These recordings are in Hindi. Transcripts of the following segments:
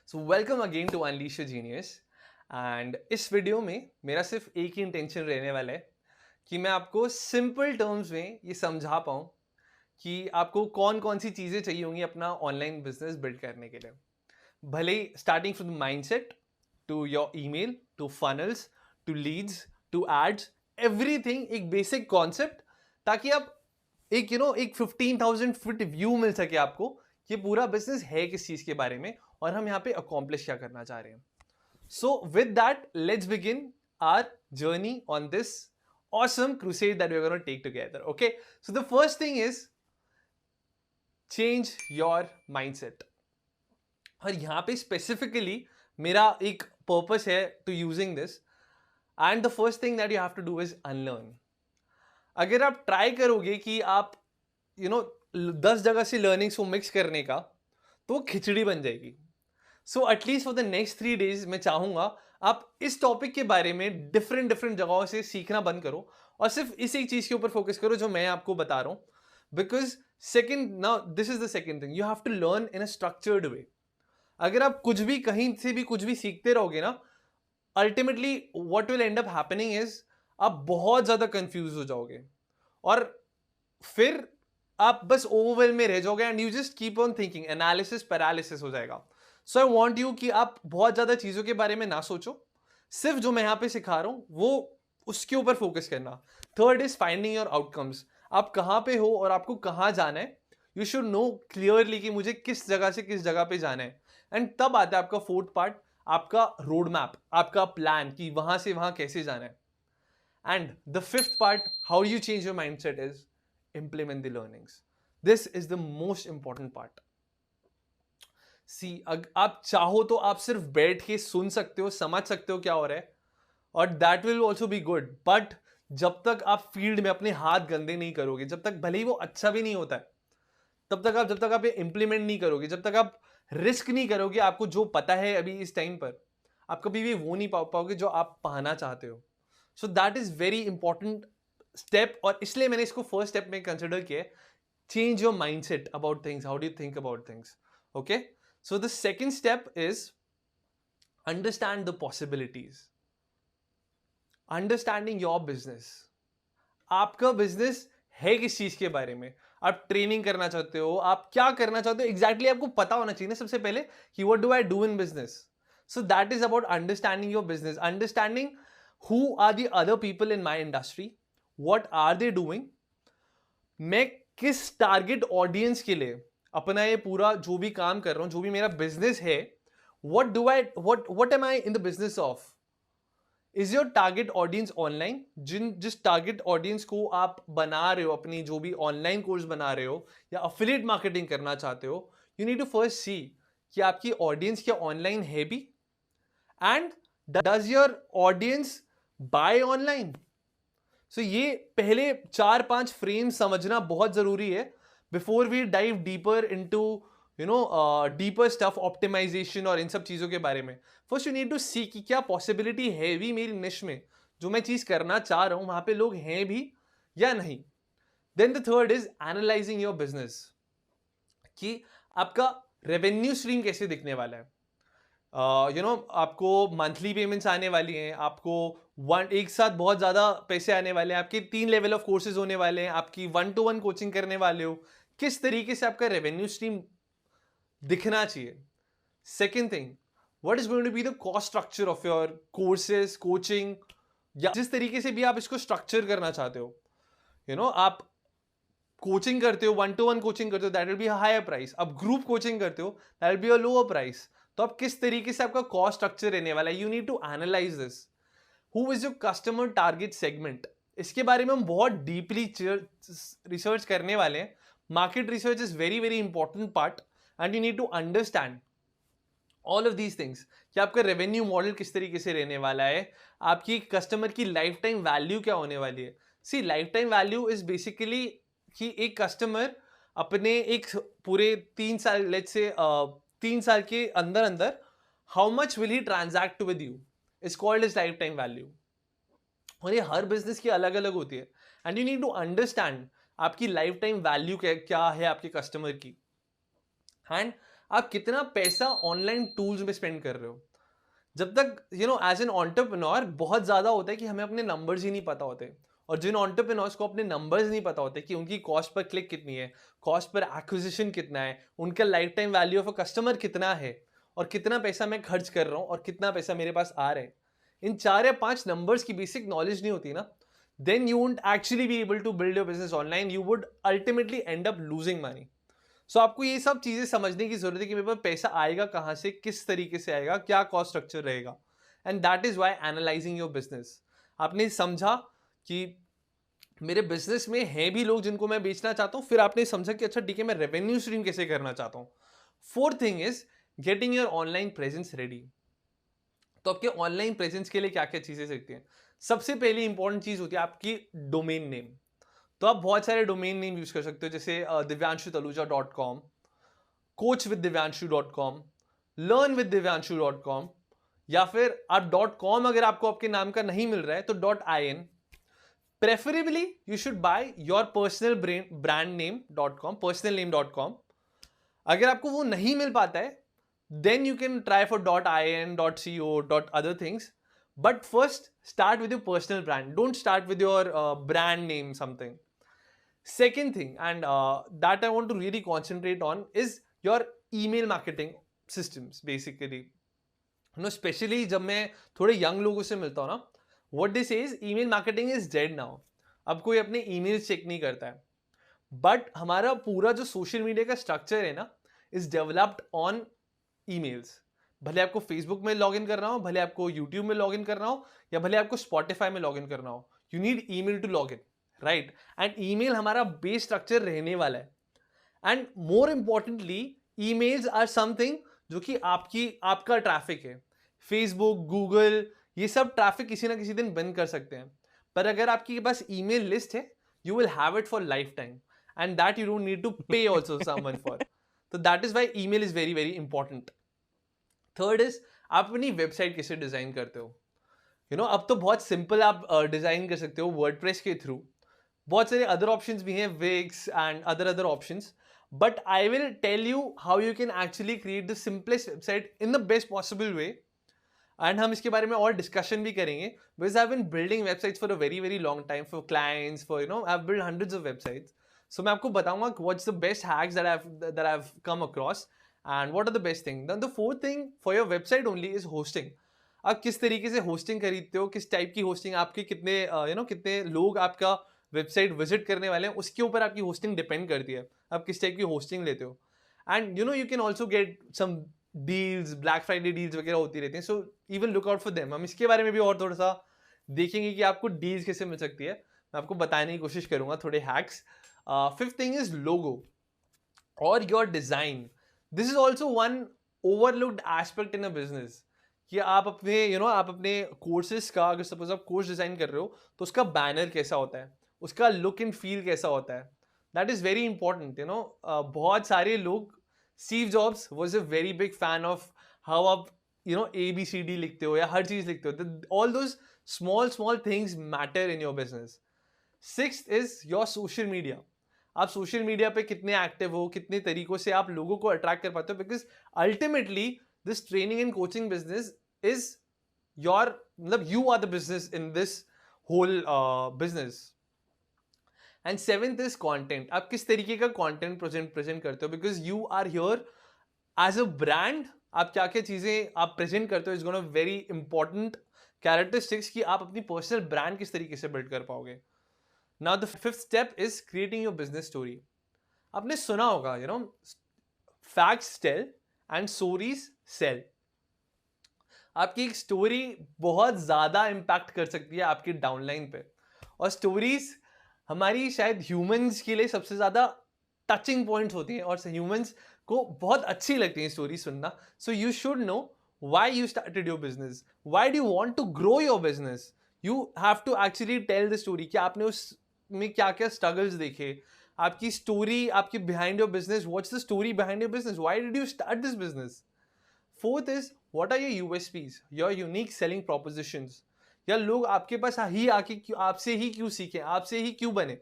So welcome again to unleash your genius. And इस वीडियो में मेरा सिर्फ एक ही इंटेंशन रहने वाला है कि मैं आपको सिंपल टर्म्स में ये समझा पाऊँ कि आपको कौन कौन सी चीज़ें चाहिए होंगी अपना ऑनलाइन बिजनेस बिल्ड करने के लिए। भले ही starting from mindset to your email to funnels to leads to ads, everything एक बेसिक कॉन्सेप्ट, ताकि आप एक 15,000 फुट व्यू मिल सके आपको ये पूरा बिजनेस है किस चीज़ के बारे में और हम यहाँ पे अकॉम्प्लिश क्या करना चाह रहे हैं। So with that, let's begin our journey on this awesome crusade that we're going to take together. Okay, so the first thing is change your mindset. और यहाँ पे स्पेसिफिकली मेरा एक पर्पस है to using this, and the first thing that you have to do is unlearn. अगर आप ट्राई करोगे कि आप 10 जगह से लर्निंग्स को मिक्स करने का, तो वो खिचड़ी बन जाएगी। So at least for the next 3 days मैं चाहूंगा आप इस टॉपिक के बारे में डिफरेंट डिफरेंट जगहों से सीखना बंद करो और सिर्फ इस एक चीज के ऊपर फोकस करो जो मैं आपको बता रहा हूं। Because second, now this is the second thing, you have to learn in a structured way. अगर आप कुछ भी कहीं से भी कुछ भी सीखते रहोगे ना, ultimately what will and up happening is आप बहुत ज्यादा कंफ्यूज हो जाओगे और फिर आप बस ओवरवेल में रह जाओगे and you just keep on thinking, analysis paralysis हो जाएगा। सो आई वॉन्ट यू कि आप बहुत ज्यादा चीजों के बारे में ना सोचो, सिर्फ जो मैं यहाँ पे सिखा रहा हूं वो उसके ऊपर फोकस करना। Third is finding your outcomes. आप कहाँ पे हो और आपको कहाँ जाना है, यू शुड नो क्लियरली कि मुझे किस जगह से किस जगह पे जाना है। एंड तब आता है आपका फोर्थ पार्ट, आपका रोड मैप, आपका प्लान कि वहां से वहां कैसे जाना है। And the fifth part, how you change your mind set, is implement the learnings. This is the most important part. सी आप चाहो तो आप सिर्फ बैठ के सुन सकते हो, समझ सकते हो क्या हो रहा है, और that will also be good. But जब तक आप फील्ड में अपने हाथ गंदे नहीं करोगे, जब तक भले ही वो अच्छा भी नहीं होता है, जब तक आप ये इंप्लीमेंट नहीं करोगे, जब तक आप रिस्क नहीं करोगे, आपको जो पता है अभी इस टाइम पर, आप कभी भी वो नहीं पा पाओगे जो आप पाना चाहते हो। So that is very important step, और इसलिए मैंने इसको फर्स्ट स्टेप में कंसिडर किया। Change your mindset about things, how do you think about things. Okay, so the second step is understand the possibilities, understanding your business. आपका बिजनेस है किस चीज के बारे में, आप ट्रेनिंग करना चाहते हो, आप क्या करना चाहते हो एग्जैक्टली आपको पता होना चाहिए ना सबसे पहले कि what do I do in business. So that is about understanding your business, understanding who are the other people in my industry, what are they doing, मैं किस टारगेट ऑडियंस के लिए अपना ये पूरा जो भी काम कर रहा हूं, जो भी मेरा बिजनेस है, what am I in the business of, is your target audience online, जिस टारगेट ऑडियंस को आप बना रहे हो, अपनी जो भी ऑनलाइन कोर्स बना रहे हो या अफिलिएट मार्केटिंग करना चाहते हो, you need to first see कि आपकी ऑडियंस क्या ऑनलाइन है भी, and does your audience buy online. So ये पहले 4-5 फ्रेम समझना बहुत जरूरी है before we dive deeper into deeper stuff, optimisation और इन सब चीजों के बारे में। First you need to see कि क्या पॉसिबिलिटी है भी मेरी निश में, जो मैं चीज करना चाह रहा हूं वहां पे लोग हैं भी या नहीं। Then the third is analysing your business, कि आपका रेवेन्यू स्ट्रीम कैसे दिखने वाला है। आपको मंथली पेमेंट्स आने वाली हैं, आपको एक साथ बहुत ज़्यादा पैसे आने वाले हैं, आपके 3 लेवल ऑफ कोर्सेज होने वाले हैं, आपकी 1-to-1 कोचिंग करने वाले हो, किस तरीके से आपका रेवेन्यू स्ट्रीम दिखना चाहिए। Second thing, what is going to be the cost structure of your courses, coaching, या जिस तरीके से भी आप इसको स्ट्रक्चर करना चाहते हो। आप कोचिंग करते हो, 1-to-1 कोचिंग करते हो, that will be higher price. अब ग्रुप कोचिंग करते हो, that will be a lower price. तो अब किस तरीके से आपका कॉस्ट स्ट्रक्चर रहने वाला है, you need to analyse this. Who is your customer target segment, इसके बारे में हम बहुत डीपली रिसर्च करने वाले हैं। Market research is very very important part, and you need to understand all of these things कि आपका रेवेन्यू मॉडल किस तरीके से रहने वाला है, आपकी कस्टमर की लाइफ टाइम वैल्यू क्या होने वाली है। See, life time value is basically कि एक कस्टमर अपने एक पूरे 3 साल, लेट्स से 3 साल के अंदर अंदर how much will he transact with you, is called is life time value. और ये हर बिजनेस की अलग अलग होती है, and you need to understand आपकी लाइफ टाइम वैल्यू क्या है आपके कस्टमर की। एंड आप कितना पैसा ऑनलाइन टूल्स में स्पेंड कर रहे हो। जब तक एज एन एंटरप्रेन्योर बहुत ज़्यादा होता है कि हमें अपने नंबर्स ही नहीं पता होते, और जिन एंटरप्रेन्योर्स को अपने नंबर्स नहीं पता होते कि उनकी कॉस्ट पर क्लिक कितनी है, कॉस्ट पर एक्विजिशन कितना है, उनका life time value of a customer कितना है, और कितना पैसा मैं खर्च कर रहा हूँ और कितना पैसा मेरे पास आ रहा है, इन 4 या 5 नंबर्स की बेसिक नॉलेज नहीं होती ना, then you won't actually be able to build your business online. You would ultimately end up losing money. सो आपको ये सब चीज़ें समझने की जरूरत है कि मेरे पास पैसा आएगा कहाँ से, किस तरीके से आएगा, क्या कॉस्ट स्ट्रक्चर रहेगा, and that is why analysing your business. आपने समझा कि मेरे बिजनेस में हैं भी लोग जिनको मैं बेचना चाहता हूँ, फिर आपने समझा कि अच्छा ठीक है मैं रेवेन्यू स्ट्रीम कैसे करना चाहता हूँ। Fourth thing is getting your online presence ready. तो आपके ऑनलाइन प्रेजेंस के लिए क्या क्या चीज़ें सीखती हैं। सबसे पहली इंपॉर्टेंट चीज़ होती है आपकी डोमेन नेम। तो आप बहुत सारे डोमेन नेम यूज कर सकते हो, जैसे divyanshuTaluja.com, coachwithdivanshu.com, learnwithdivanshu.com, या फिर आप .com अगर आपको आपके नाम का नहीं मिल रहा है तो .in। Preferably you should by your personal brand name .com, personal name .com। अगर आपको वो नहीं मिल पाता है then you can try for .in, .co, .other things, but first start with your personal brand. Don't start with your brand name something. Second thing, and that I want to really concentrate on, is your email marketing systems basically. Especially जब मैं थोड़े यंग लोगों से मिलता हूँ ना, what they say is email marketing is dead now. अब कोई अपने emails चेक नहीं करता है, बट हमारा पूरा जो सोशल मीडिया का स्ट्रक्चर है ना, इज डेवलप्ड ऑन ईमेल्स। भले आपको फेसबुक में लॉगिन करना हो, भले आपको यूट्यूब में लॉगिन करना हो, या भले आपको स्पॉटिफाई में लॉगिन करना हो, you need email to login, right. And email हमारा बेस स्ट्रक्चर रहने वाला है। And more importantly emails are something जो कि आपका ट्रैफिक है। फेसबुक, गूगल, ये सब ट्रैफिक किसी ना किसी दिन बंद कर सकते हैं, पर अगर आपके पास ईमेल लिस्ट है, you will have it for life time, and that you don't need to pay also someone for. तो that is why email is very very important. Third is आप अपनी वेबसाइट कैसे डिजाइन करते हो। अब तो बहुत सिंपल आप डिजाइन कर सकते हो वर्डप्रेस के थ्रू। बहुत सारे अदर ऑप्शंस भी हैं, Wix and other options, but I will tell you how you can actually create the simplest website in the best possible way. And हम इसके बारे में और डिस्कशन भी करेंगे, because I have been building websites for a very very long time for clients, for I have build hundreds of websites. So मैं आपको बताऊंगा what's the best hacks that I have come across and what are the best thing. The fourth thing for your website only is hosting. आप किस तरीके से होस्टिंग खरीदते हो, किस टाइप की होस्टिंग, आपके कितने कितने लोग आपका वेबसाइट विजिट करने वाले हैं, उसके ऊपर आपकी होस्टिंग डिपेंड करती है, आप किस टाइप की होस्टिंग लेते हो। And you can also get some deals, black Friday deals वगैरह होती रहती हैं, so even look out for them. हम इसके बारे में भी और थोड़ा सा देखेंगे कि आपको डील्स कैसे मिल सकती है, मैं आपको बताने की कोशिश करूंगा थोड़े हैक्स। फिफ्थ थिंग इज लोगो और your design. This is also one overlooked aspect in a business, कि आप अपने आप अपने कोर्सेज का, अगर सपोज आप कोर्स डिजाइन कर रहे हो, तो उसका बैनर कैसा होता है, उसका लुक एंड फील कैसा होता है, दैट इज वेरी इंपॉर्टेंट। बहुत सारे लोग, Steve jobs was a very big fan of how आप ABCD लिखते हो या हर चीज लिखते हो। All those small small things matter in your business. Sixth is your social media. आप सोशल मीडिया पे कितने एक्टिव हो, कितने तरीकों से आप लोगों को अट्रैक्ट कर पाते हो, because ultimately this training and coaching business is your, मतलब you are the business in this whole business. And seventh is content. आप किस तरीके का कंटेंट प्रेजेंट करते हो, because you are here as a brand. आप क्या क्या चीजें आप प्रेजेंट करते हो is gonna very important characteristics कि आप अपनी पर्सनल ब्रांड किस तरीके से बिल्ड कर पाओगे। Now the fifth step is creating your business story. आपने सुना होगा facts tell and stories sell. आपकी एक स्टोरी बहुत ज्यादा इंपैक्ट कर सकती है आपकी डाउनलाइन पे, और स्टोरीज हमारी शायद ह्यूमंस के लिए सबसे ज्यादा टचिंग पॉइंट्स होती हैं, और ह्यूमंस को बहुत अच्छी लगती है स्टोरी सुनना। So you should know why you started your business, why do you want to grow your business. You have to actually tell the story कि आपने उसमें क्या क्या स्ट्रगल्स देखे, आपकी स्टोरी, आपकी behind your business, what's the story behind your business, why did you start this business. Fourth is what are your USPs, your unique selling propositions. या लोग आपके पास ही आके आपसे ही क्यों सीखें, आपसे ही क्यों बने।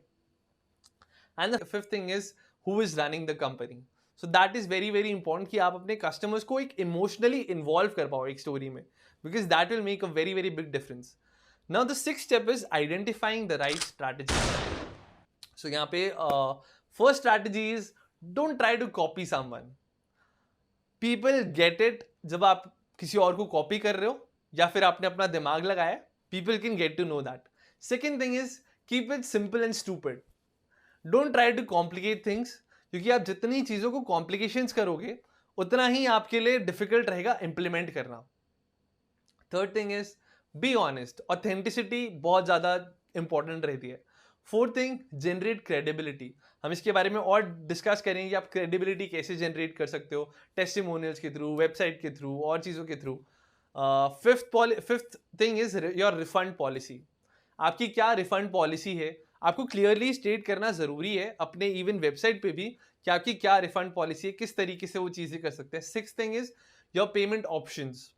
And the fifth thing is who is running the company. So that is very very important कि आप अपने कस्टमर्स को एक इमोशनली इन्वॉल्व कर पाओ एक स्टोरी में, because that will make a very very big difference. Now the sixth step is identifying the right strategy. So यहाँ पे first strategy is don't try to copy someone. People get it जब आप किसी और को कॉपी कर रहे हो या फिर आपने अपना दिमाग लगाया. People can get to know that. Second thing is keep it simple and stupid. Don't try to complicate things, क्योंकि आप जितनी चीज़ों को कॉम्प्लिकेशंस करोगे उतना ही आपके लिए डिफिकल्ट रहेगा इम्प्लीमेंट करना. Third thing is be honest. Authenticity बहुत ज़्यादा इंपॉर्टेंट रहती है. Fourth thing, generate credibility. हम इसके बारे में और डिस्कस करेंगे कि आप क्रेडिबिलिटी कैसे जनरेट कर सकते हो, टेस्टिमोनियल्स के थ्रू, वेबसाइट के थ्रू और चीज़ों के through. Fifth thing is your refund policy. आपकी क्या रिफंड पॉलिसी है, आपको क्लियरली स्टेट करना ज़रूरी है अपने इवन वेबसाइट पे भी कि आपकी क्या रिफंड पॉलिसी है, किस तरीके से वो चीज़ें कर सकते हैं. Sixth thing is your payment options.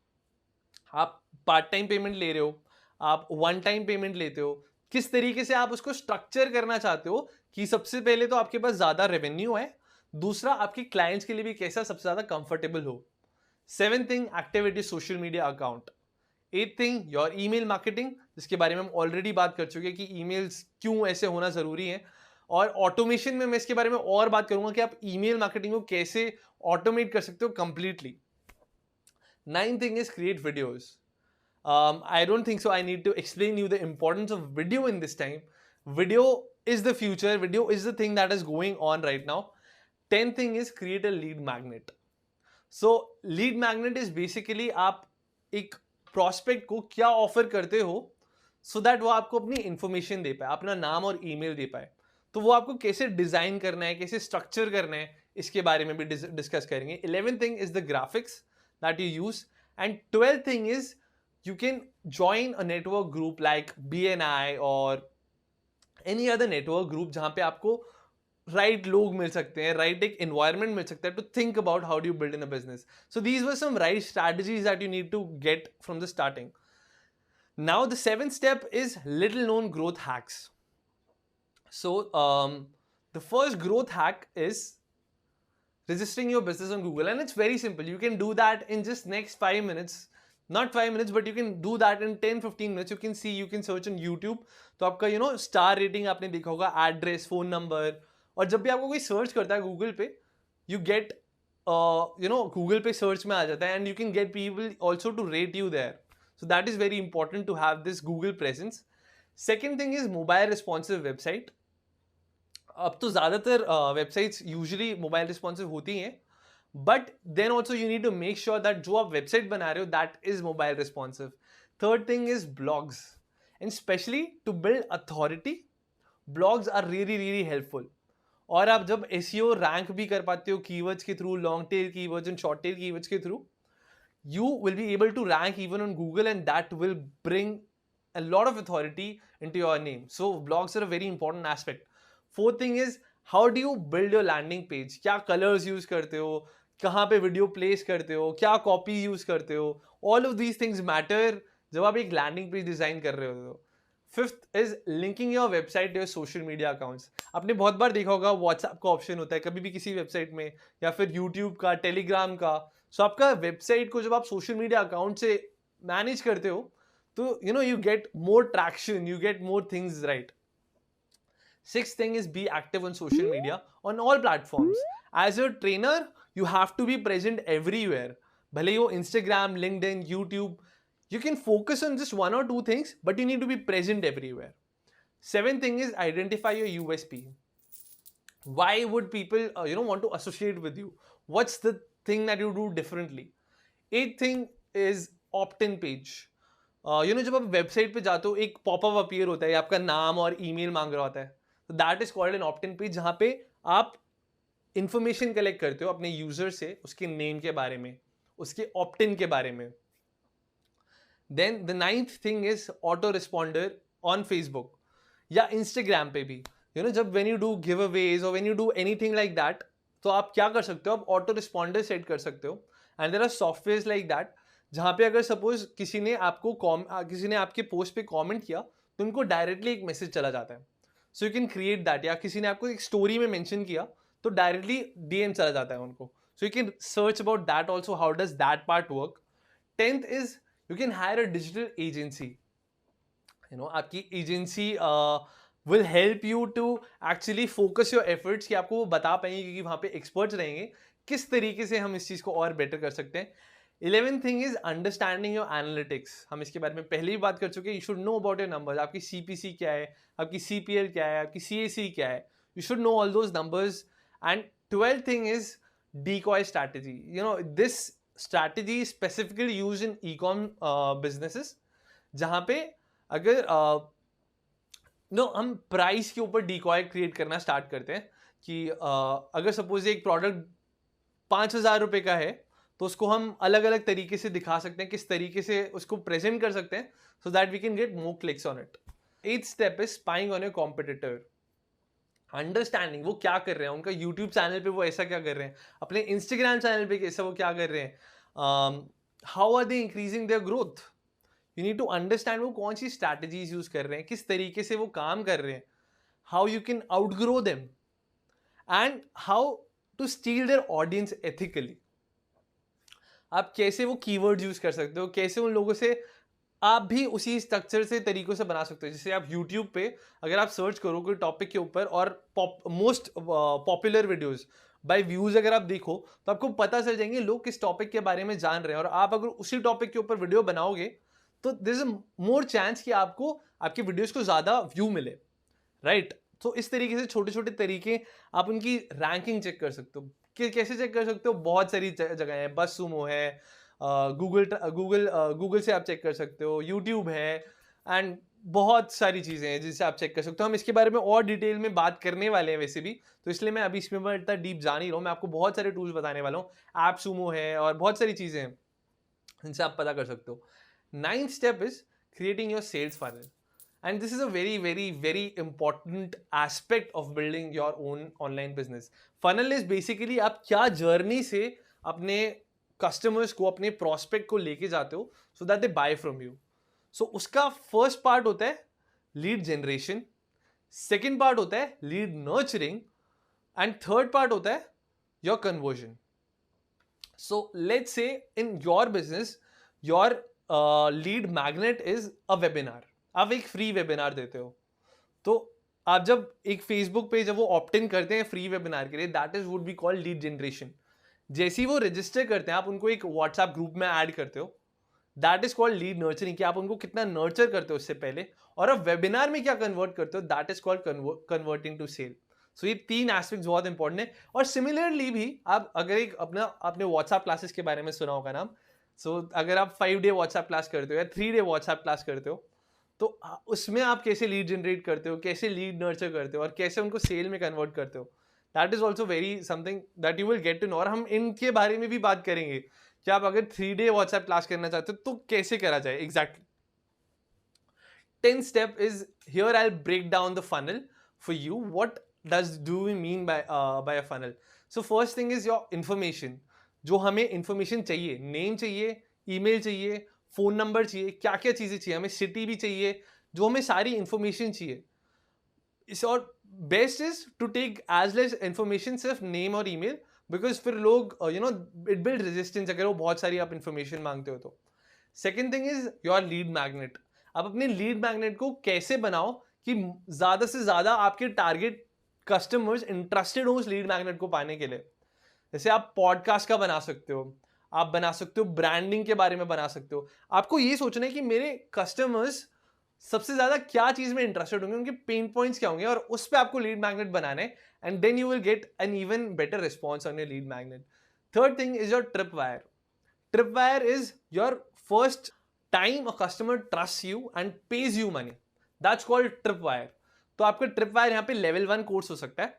आप पार्ट टाइम पेमेंट ले रहे हो, आप वन टाइम पेमेंट लेते हो, किस तरीके से आप उसको स्ट्रक्चर करना चाहते हो कि सबसे पहले तो आपके पास ज़्यादा रेवेन्यू है, दूसरा आपके क्लाइंट्स के लिए भी कैसा सबसे ज़्यादा कंफर्टेबल हो. Seventh thing, activity social media account. Eight thing, your email marketing, जिसके बारे में हम ऑलरेडी बात कर चुके हैं कि ईमेल्स क्यों ऐसे होना ज़रूरी है, और ऑटोमेशन में मैं इसके बारे में और बात करूंगा कि आप ईमेल मार्केटिंग को कैसे ऑटोमेट कर सकते हो completely. Ninth thing is create videos. I don't think so I need to explain you the importance of video in this time. Video is the future. Video is the thing that is going on right now. 10th thing is create a lead magnet. So lead magnet is basically आप एक prospect को क्या offer करते हो so that वो आपको अपनी information दे पाए, अपना नाम और email दे पाए. तो वो आपको कैसे डिज़ाइन करना है, कैसे स्ट्रक्चर करना है, इसके बारे में भी डिस्कस करेंगे. 11th thing is the graphics that you use. And 12th thing is you can join a network group like BNI or any other network group जहाँ पे आपको right लोग मिल सकते हैं, right एक environment मिल सकता है to think about how do you build in a business. So these were some right strategies that you need to get from the starting. Now the seventh step is little known growth hacks. So the first growth hack is registering your business on Google, and it's very simple. You can do that in just next 5 minutes. Not 5 minutes, but you can do that in 10-15 minutes. You can see, you can search on YouTube. तो आपका स्टार रेटिंग आपने देखा होगा, एड्रेस, फोन नंबर, और जब भी आपको कोई सर्च करता है गूगल पे, यू गेट गूगल पे सर्च में आ जाता है, and you can get people also to rate you there. So that is very important to have this Google presence. Second thing is mobile responsive website. अब तो ज़्यादातर वेबसाइट्स यूजुअली मोबाइल रिस्पॉन्सिव होती हैं, but then also you need to make sure that जो आप वेबसाइट बना रहे हो that is mobile responsive. Third thing is blogs, and especially to build authority, blogs are really really helpful. और आप जब SEO रैंक भी कर पाते हो keywords के through, long tail keywords and short tail keywords के through, you will be able to rank even on Google, and that will bring a lot of authority into your name. So blogs are a very important aspect. Fourth thing is how do you build your landing page. क्या colors use करते हो, कहाँ पे वीडियो प्लेस करते हो, क्या कॉपी यूज करते हो, all of these things matter जब आप एक लैंडिंग पेज डिजाइन कर रहे हो. Fifth is linking your website to your social media accounts. आपने बहुत बार देखा होगा व्हाट्सएप का ऑप्शन होता है कभी भी किसी वेबसाइट में, या फिर यूट्यूब का, टेलीग्राम का. सो आपका वेबसाइट को जब आप सोशल मीडिया अकाउंट से मैनेज करते हो तो you get more traction, you get more things right. Sixth thing is be active on social media on all platforms. As a trainer, you have to be present everywhere. भले ही वो Instagram, LinkedIn, YouTube, you can focus on just one or two things, but you need to be present everywhere. Seventh thing is identify your USP. Why would people want to associate with you? What's the thing that you do differently? Eighth thing is opt-in page. जब आप वेबसाइट पे जाते हो एक पॉपअप अपीयर होता है, आपका नाम और ईमेल मांग रहा होता है. तो that is called an opt-in page, जहां पे आप इंफॉर्मेशन कलेक्ट करते हो अपने यूजर से, उसके नेम के बारे में, उसके ऑप्ट-इन के बारे में. Then the ninth thing is autoresponder on Facebook या इंस्टाग्राम पे भी. जब when you do giveaways और when you do anything like that, तो आप क्या कर सकते हो, आप ऑटो रिस्पॉन्डर सेट कर सकते हो. And there are software like that जहां पे अगर सपोज किसी ने आपके पोस्ट पे कॉमेंट किया तो उनको डायरेक्टली एक मैसेज चला जाता है. सो यू कैन क्रिएट दैट. या किसी ने आपको एक स्टोरी में मेंशन किया तो डायरेक्टली डीएम चला जाता है उनको. So you can search about that also, how does that part work. 10th is you can hire a digital agency. You know आपकी agency will help you to actually focus your efforts, कि आपको वो बता पाएंगे कि वहाँ पे एक्सपर्ट्स रहेंगे किस तरीके से हम इस चीज़ को और बेटर कर सकते हैं. 11th thing is understanding your analytics. हम इसके बारे में पहले ही बात कर चुके हैं. You should know about your numbers. आपकी सीपीसी क्या है, आपकी सीपीएल क्या है, आपकी सीएसी क्या है. You should know all those numbers. And 12th thing is decoy strategy. You know, this strategy is specifically used in e-com businesses, जहाँ पे अगर हम प्राइस के ऊपर डिकॉय क्रिएट करना स्टार्ट करते हैं कि अगर सपोज एक प्रोडक्ट 5,000 रुपये का है, तो उसको हम अलग अलग तरीके से दिखा सकते हैं, किस तरीके से उसको प्रेजेंट कर सकते हैं, so that we can get more clicks on it. 8th step is spying on your competitor. Understanding वो क्या कर रहे हैं, उनका यूट्यूब चैनल पे वो ऐसा क्या कर रहे हैं, अपने इंस्टाग्राम चैनल पे कैसा वो क्या कर रहे हैं, how are they increasing their growth. You need to understand वो कौन सी स्ट्रैटेजीज यूज कर रहे हैं, किस तरीके से वो काम कर रहे हैं, how you can outgrow them, and how to steal their audience ethically. आप कैसे वो कीवर्ड्स यूज कर सकते हो, कैसे उन लोगों से आप भी उसी स्ट्रक्चर से तरीकों से बना सकते हो. जैसे आप YouTube पे अगर आप सर्च करो कोई टॉपिक के ऊपर और most popular videos bye views अगर आप देखो, तो आपको पता चल जाएंगे लोग किस टॉपिक के बारे में जान रहे हैं. और आप अगर उसी टॉपिक के ऊपर वीडियो बनाओगे तो there is a more chance कि आपको आपके वीडियोस को ज़्यादा व्यू मिले, राइट. तो इस तरीके से छोटे छोटे तरीके आप उनकी रैंकिंग चेक कर सकते हो. कैसे चेक कर सकते हो, बहुत सारी जगह है. बस सुमो है, गूगल से आप चेक कर सकते हो, यूट्यूब है, एंड बहुत सारी चीज़ें हैं जिससे आप चेक कर सकते हो. हम इसके बारे में और डिटेल में बात करने वाले हैं वैसे भी, तो इसलिए मैं अभी इसमें इतना डीप जा नहीं रहा हूँ. मैं आपको बहुत सारे टूल्स बताने वाला हूँ. ऐप सुमो है और बहुत सारी चीज़ें हैं जिनसे आप पता कर सकते हो. 9th step is creating your sales funnel. And this is a very, very, very important aspect of building your own online business. Funnel is basically आप क्या जर्नी से अपने कस्टमर्स को, अपने प्रोस्पेक्ट को लेके जाते हो so that they buy from you. So उसका फर्स्ट पार्ट होता है लीड जनरेशन, सेकेंड पार्ट होता है lead nurturing, and third part होता है your conversion. So let's say in your business your lead magnet is a webinar. आप एक फ्री वेबिनार देते हो, तो आप जब एक फेसबुक पे जब वो ऑप्ट इन करते हैं फ्री वेबिनार के लिए, that is would be called lead generation. जैसे ही वो रजिस्टर करते हैं, आप उनको एक व्हाट्सएप ग्रुप में ऐड करते हो, that is called lead nurturing, कि आप उनको कितना नर्चर करते हो उससे पहले, और आप वेबिनार में क्या कन्वर्ट करते हो, that is called converting to cell. So ये 3 एस्पेक्ट्स बहुत इंपॉर्टेंट है. और सिमिलरली भी आप अगर एक आपने व्हाट्सएप क्लासेस के बारे में सुना होगा नाम. सो अगर आप 5 डे व्हाट्सएप क्लास करते हो या 3 डे व्हाट्सएप क्लास करते हो, तो उसमें आप कैसे लीड जनरेट करते हो, कैसे लीड नर्चर करते हो, और कैसे उनको सेल में कन्वर्ट करते हो, that is also very something that you will get to know. और हम इनके बारे में भी बात करेंगे कि आप अगर 3 डे व्हाट्सएप क्लास करना चाहते हो तो कैसे करा जाए exactly. 10th step is here I will break down the funnel for you. What do we mean by a funnel. So first thing is your information. जो हमें इन्फॉर्मेशन चाहिए, नेम चाहिए, ईमेल चाहिए, फोन नंबर चाहिए, क्या क्या चीज़ें चाहिए, हमें सिटी भी चाहिए, जो हमें सारी इंफॉर्मेशन चाहिए. इस और best is to take as less information, सिर्फ नेम और ईमेल, बिकॉज फिर लोग इट बिल्ड रेजिस्टेंस अगर वो बहुत सारी आप इंफॉर्मेशन मांगते हो तो. Second thing is your lead magnet. आप अपने लीड मैग्नेट को कैसे बनाओ कि ज़्यादा से ज़्यादा आपके टारगेट कस्टमर्स इंटरेस्टेड हो उस लीड मैग्नेट को पाने के लिए. जैसे आप पॉडकास्ट का बना सकते हो, आप बना सकते हो ब्रांडिंग के बारे में बना सकते हो. आपको ये सोचना है कि मेरे कस्टमर्स सबसे ज़्यादा क्या चीज़ में इंटरेस्टेड होंगे, उनके पेन पॉइंट्स क्या होंगे, और उस पर आपको लीड मैग्नेट बनाना है, and then you will get an even better response on your lead magnet. Third thing is your trip wire. Trip wire is your first time a customer trust you and pays you money. That's called trip wire. तो आपका ट्रिप वायर यहाँ पे लेवल 1 कोर्स हो सकता है,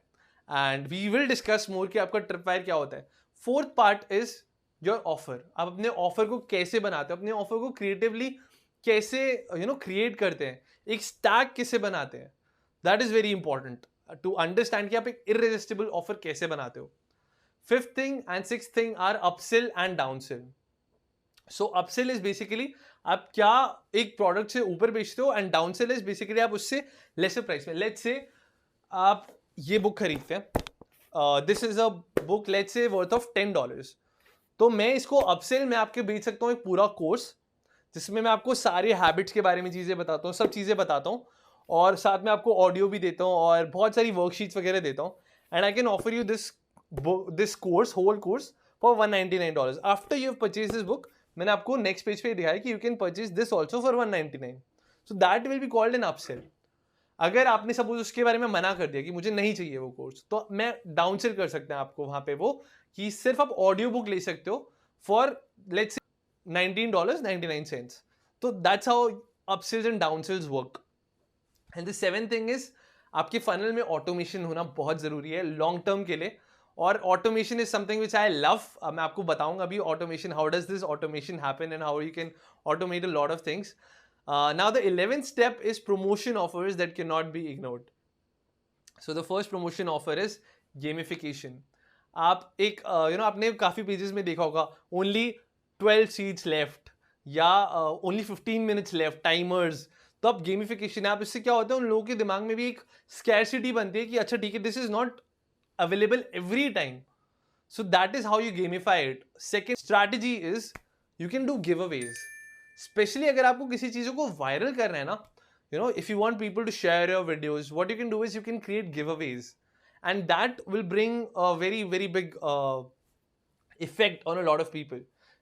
and we will discuss more कि आपका ट्रिप वायर क्या होता है. Fourth part is your offer. आप अपने ऑफर को कैसे बनाते हो, अपने ऑफर को क्रिएटिवली कैसे क्रिएट करते हैं, एक स्टैक कैसे बनाते हैं. That is very important to understand कि आप एक इररेजिस्टिबल ऑफर कैसे बनाते हो. Fifth thing and sixth thing are upsell and downsell. So upsell is basically आप क्या एक प्रोडक्ट से ऊपर बेचते हो, एंड डाउनसेल इज बेसिकली आप उससे लेसर प्राइस में. लेट्स से आप ये बुक खरीदते हैं, this is a book let's say worth of $10, तो मैं इसको अपसेल में आपके बेच सकता हूँ एक पूरा कोर्स, जिसमें मैं आपको सारे हैबिट्स के बारे में चीज़ें बताता हूँ, सब चीज़ें बताता हूँ, और साथ में आपको ऑडियो भी देता हूँ और बहुत सारी वर्कशीट्स वगैरह देता हूँ, and I can offer you this course, whole course, for $199 after you have purchase this book. मैंने आपको नेक्स्ट पेज पे दिखाया कि you can purchase this also for 199, so that will be called an upsell. अगर आपने सपोज उसके बारे में मना कर दिया कि मुझे नहीं चाहिए वो कोर्स, तो मैं डाउनसेल कर सकते हैं आपको वहां पे वो, कि सिर्फ आप ऑडियो बुक ले सकते हो फॉर लेट्स से $19.99. तो that's how upsells and downsells work. And the seventh thing is, आपके फनल में ऑटोमेशन होना बहुत जरूरी है लॉन्ग टर्म के लिए, और automation is something which I love. मैं आपको बताऊंगा अभी automation, how does this automation happen and how you can automate a lot of things. Now the 11th step is promotion offers that cannot be ignored. So the first promotion offer is gamification. आप एक आपने काफ़ी पेजेस में देखा होगा only 12 seats left या only 15 minutes left टाइमर्स. तो अब गेमिफिकेशन है, आप इससे क्या होता है, उन लोगों के दिमाग में भी एक स्कैरसिटी बनती है कि अच्छा ठीक है, this is not available every time. So that is how you gamify it. Second strategy is you can do give Awez. Specially अगर आपको किसी चीज़ों को वायरल करना है ना, if you want people to share your videos, what you can do is you can create giveaways, and that will bring a very very big effect on a lot of people.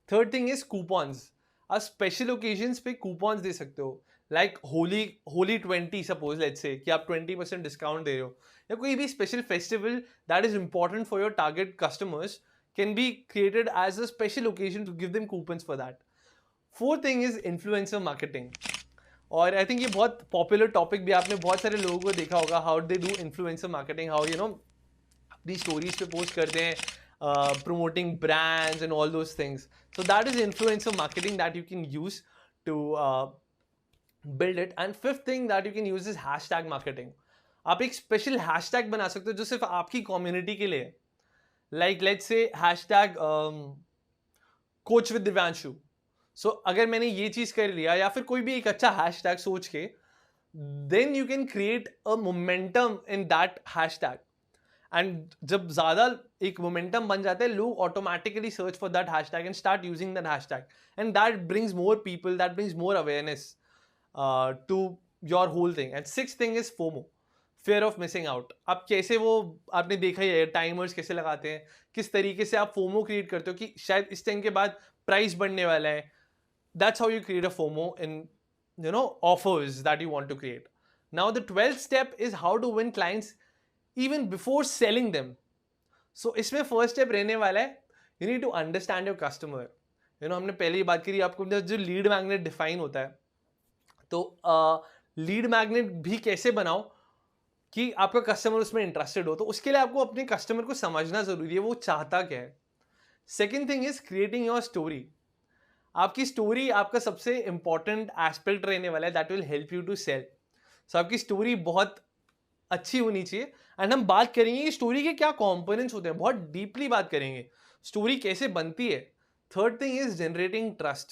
Third thing is coupons. आप स्पेशल ओकेजन्स पे कूपन्स दे सकते हो, like holy 20 suppose let's say कि आप 20% डिस्काउंट दे रहे हो, या कोई भी special festival that is important for your target customers can be created as a special occasion to give them coupons for that. Fourth thing is influencer marketing, और आई थिंक ये बहुत पॉपुलर टॉपिक भी, आपने बहुत सारे लोगों को देखा होगा how they do influencer marketing, how अपनी स्टोरीज पे पोस्ट करते हैं promoting brands and all those things. So that is influencer marketing that you can use to build it. And fifth thing that you can use is hashtag marketing. आप एक स्पेशल हैशटैग बना सकते हो जो सिर्फ आपकी कम्युनिटी के लिए, like let's say hashtag coach with Divyanshu. So अगर मैंने ये चीज कर लिया, या फिर कोई भी एक अच्छा हैशटैग सोच के, then you can create a momentum in that hashtag. And जब ज्यादा एक मोमेंटम बन जाता है, लोग automatically search for that hashtag and start using that hashtag, and that brings more people, that brings more awareness to your whole thing. And sixth thing is FOMO, fear of missing out. आप कैसे, वो आपने देखा ही है टाइमर्स कैसे लगाते हैं, किस तरीके से आप फोमो क्रिएट करते हो कि शायद इस टाइम के बाद प्राइस बढ़ने वाला है. That's how you create a FOMO in offers that you want to create. Now the 12th step is how to win clients even before selling them. So इसमें first step रहने वाला है, you need to understand your customer. हमने पहले ही बात करी, आपको जो लीड मैग्नेट डिफाइन होता है, तो लीड मैग्नेट भी कैसे बनाओ कि आपका कस्टमर उसमें इंटरेस्टेड हो. तो उसके लिए आपको अपने कस्टमर को समझना जरूरी है, वो चाहता क्या है. Second thing is creating your story. आपकी स्टोरी आपका सबसे इंपॉर्टेंट एस्पेक्ट रहने वाला है, that will help you to cell. So आपकी स्टोरी बहुत अच्छी होनी चाहिए. एंड हम बात करेंगे कि स्टोरी के क्या कंपोनेंट्स होते हैं, बहुत डीपली बात करेंगे स्टोरी कैसे बनती है. Third thing is generating trust.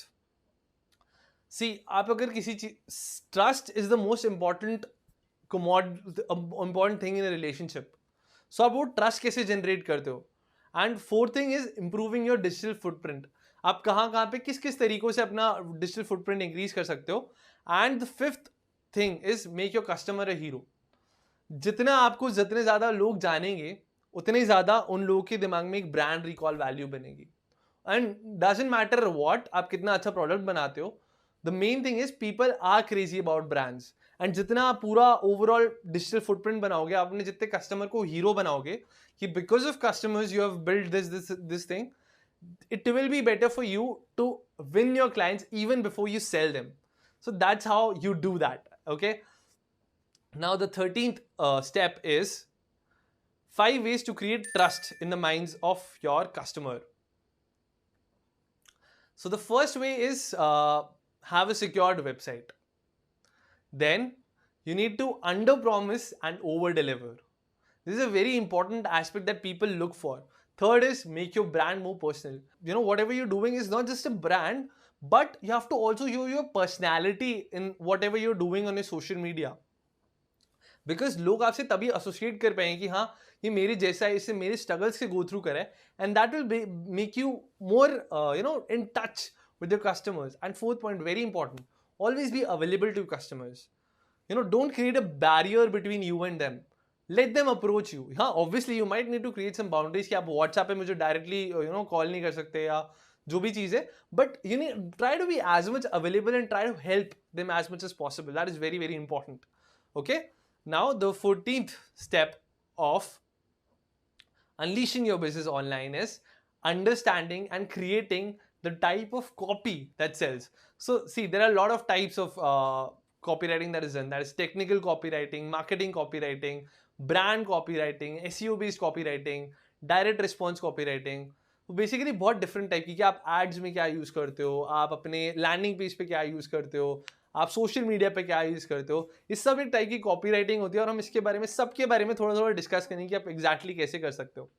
See आप अगर किसी चीज, trust is the most important important thing in relationship. So आप वो ट्रस्ट कैसे जनरेट करते हो. And fourth thing is improving your digital footprint. आप कहाँ पे किस किस तरीकों से अपना डिजिटल फुटप्रिंट इंक्रीज कर सकते हो. And the fifth thing is make your customer a hero. जितने ज्यादा लोग जानेंगे, उतने ही ज्यादा उन लोगों के दिमाग में एक ब्रांड रिकॉल वैल्यू बनेगी. एंड डजंट मैटर व्हाट, आप कितना अच्छा प्रोडक्ट बनाते हो, the main thing is people are crazy about brands. And जितना आप पूरा ओवरऑल डिजिटल फुटप्रिंट बनाओगे, आपने जितने कस्टमर को हीरो बनाओगे कि because of customers you have build this thing, it will be better for you to win your clients even before you sell them. So that's how you do that. Okay, now the 13th step is 5 ways to create trust in the minds of your customer. So the first way is have a secured website. Then you need to under promise and over deliver. This is a very important aspect that people look for. Third is make your brand more personal. Whatever you're doing is not just a brand, but you have to also show your personality in whatever you're doing on your social media. Because लोग आपसे तभी एसोसिएट कर पाएंगे कि हाँ, ये मेरे जैसा है, इससे मेरे स्ट्रगल्स से गो थ्रू करा है, and that will make you more in touch with your customers. And fourth point, very important, always be available to customers. Don't create a barrier between you and them. Let them approach you. हाँ, obviously you might need to create some boundaries कि आप WhatsApp पे मुझे directly call नहीं कर सकते या जो भी चीज़ है, but try to be as much available and try to help them as much as possible. That is very, very important. Okay, now the 14th step of unleashing your business online is understanding and creating the type of copy that sells. So see, there are a lot of types of copywriting that is done. That is technical copywriting, marketing copywriting, brand copywriting, SEO based copywriting, direct response copywriting. तो बेसिकली बहुत डिफरेंट टाइप की, कि आप एड्स में क्या यूज़ करते हो, आप अपने लैंडिंग पेज पे क्या यूज़ करते हो, आप सोशल मीडिया पे क्या यूज़ करते हो, इस सब एक टाइप की कॉपी राइटिंग होती है, और हम इसके बारे में सबके बारे में थोड़ा थोड़ा डिस्कस करेंगे कि आप एग्जैक्टली कैसे कर सकते हो.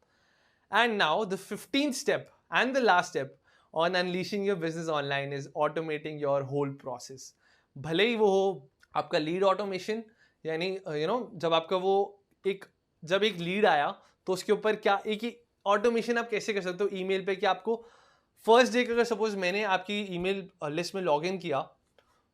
And now the 15th step and the last step on unleashing your business online is automating your whole process. भले ही वो हो आपका लीड ऑटोमेशन, यानी जब आपका वो जब एक लीड आया तो उसके ऊपर क्या एक ऑटोमेशन आप कैसे कर सकते हो ईमेल पे, कि आपको फर्स्ट डे अगर सपोज मैंने आपकी ईमेल लिस्ट में लॉग इन किया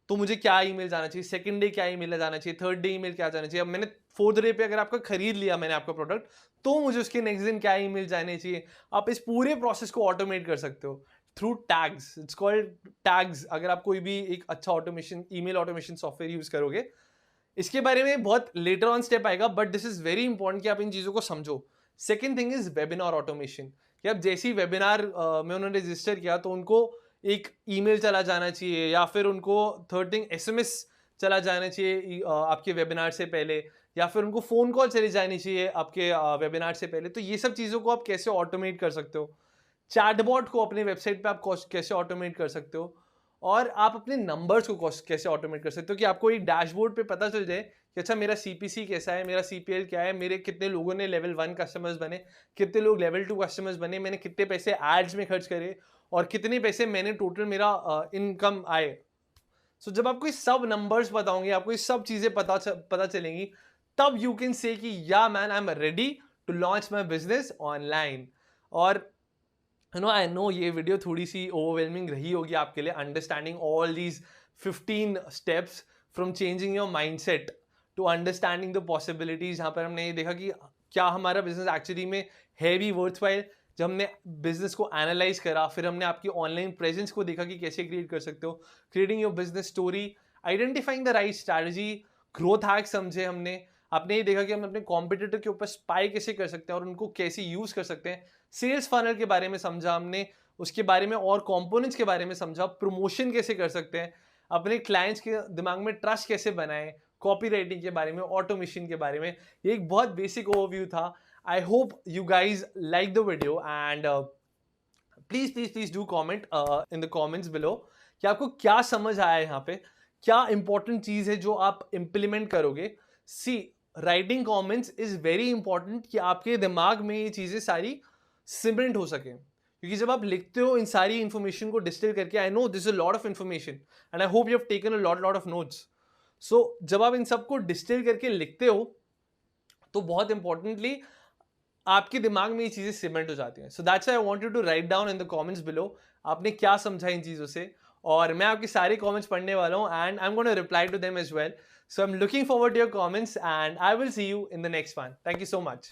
तो मुझे क्या ईमेल जाना चाहिए, सेकंड डे क्या ईमेल जाना चाहिए, थर्ड डे ईमेल क्या जाना चाहिए. अब मैंने फोर्थ डे पे अगर आपका खरीद लिया मैंने आपका प्रोडक्ट, तो मुझे उसके नेक्स्ट दिन क्या ईमेल जाने चाहिए. आप इस पूरे प्रोसेस को ऑटोमेट कर सकते हो through tags. It's called tags. अगर आप कोई भी एक अच्छा automation email automation software use करोगे, इसके बारे में बहुत लेटर ऑन स्टेप आएगा, but this is very important कि आप इन चीज़ों को समझो. Second thing is webinar automation, कि अब जैसे ही वेबिनार में उन्होंने रजिस्टर किया तो उनको एक ईमेल चला जाना चाहिए, या फिर उनको थर्ड थिंग एसएमएस चला जाना चाहिए आपके वेबिनार से पहले, या फिर उनको फ़ोन कॉल चली जानी चाहिए आपके वेबिनार से पहले. तो ये सब चीज़ों को आप कैसे ऑटोमेट कर सकते हो. चैटबॉट को अपने वेबसाइट पे आप कैसे ऑटोमेट कर सकते हो, और आप अपने नंबर्स को कैसे ऑटोमेट कर सकते हो, कि आपको एक डैशबोर्ड पे पता चल जाए कि अच्छा मेरा सीपीसी कैसा है, मेरा सीपीएल क्या है, मेरे कितने लोगों ने लेवल 1 कस्टमर्स बने, कितने लोग लेवल 2 कस्टमर्स बने, मैंने कितने पैसे एड्स में खर्च करे, और कितने पैसे मैंने टोटल मेरा इनकम आए. सो जब आपको ये सब नंबर्स पता होंगे, आपको ये सब चीज़ें पता चलेंगी, तब यू कैन से कि या man I am ready to launch my business online. और आई नो ये वीडियो थोड़ी सी ओवरवेलमिंग रही होगी आपके लिए, understanding all these 15 steps from changing your mindset to understanding the possibilities. यहाँ पर हमने ये देखा कि क्या हमारा बिजनेस एक्चुअली में है भी वर्थवाइल. जब हमने बिजनेस को एनालाइज करा, फिर हमने आपकी ऑनलाइन प्रेजेंस को देखा कि कैसे क्रिएट कर सकते हो, creating your business story, identifying the right strategy, growth hack समझे हमने. आपने ये देखा कि हम अपने कॉम्पिटिटर के ऊपर स्पाई कैसे कर सकते हैं और उनको कैसे यूज कर सकते हैं. सेल्स फनल के बारे में समझा हमने, उसके बारे में और कंपोनेंट्स के बारे में समझा, प्रमोशन कैसे कर सकते हैं, अपने क्लाइंट्स के दिमाग में ट्रस्ट कैसे बनाएं, कॉपी राइटिंग के बारे में, ऑटोमेशन के बारे में. ये एक बहुत बेसिक ओवरव्यू था. आई hope you guys like the video, and please please please do comment in the comments below कि आपको क्या समझ आया यहाँ पे, क्या इंपॉर्टेंट चीज़ है जो आप इम्प्लीमेंट करोगे. See, writing comments is very important, कि आपके दिमाग में ये चीज़ें सारी सिमेंट हो सके, क्योंकि जब आप लिखते हो इन सारी इंफॉर्मेशन को डिस्टिल करके, I know this is a lot of information and I hope you have taken a lot of notes. So जब आप इन सबको डिस्टिल करके लिखते हो तो बहुत इंपॉर्टेंटली आपके दिमाग में ये चीज़ें सीमेंट हो जाती हैं. So that's I want you to write down in the comments below आपने क्या समझा इन चीज़ों से, और मैं आपके सारे कमेंट्स पढ़ने वाला हूँ, and I am gonna reply to them as well. So I'm looking forward to your comments, and I will see you in the next one. Thank you so much.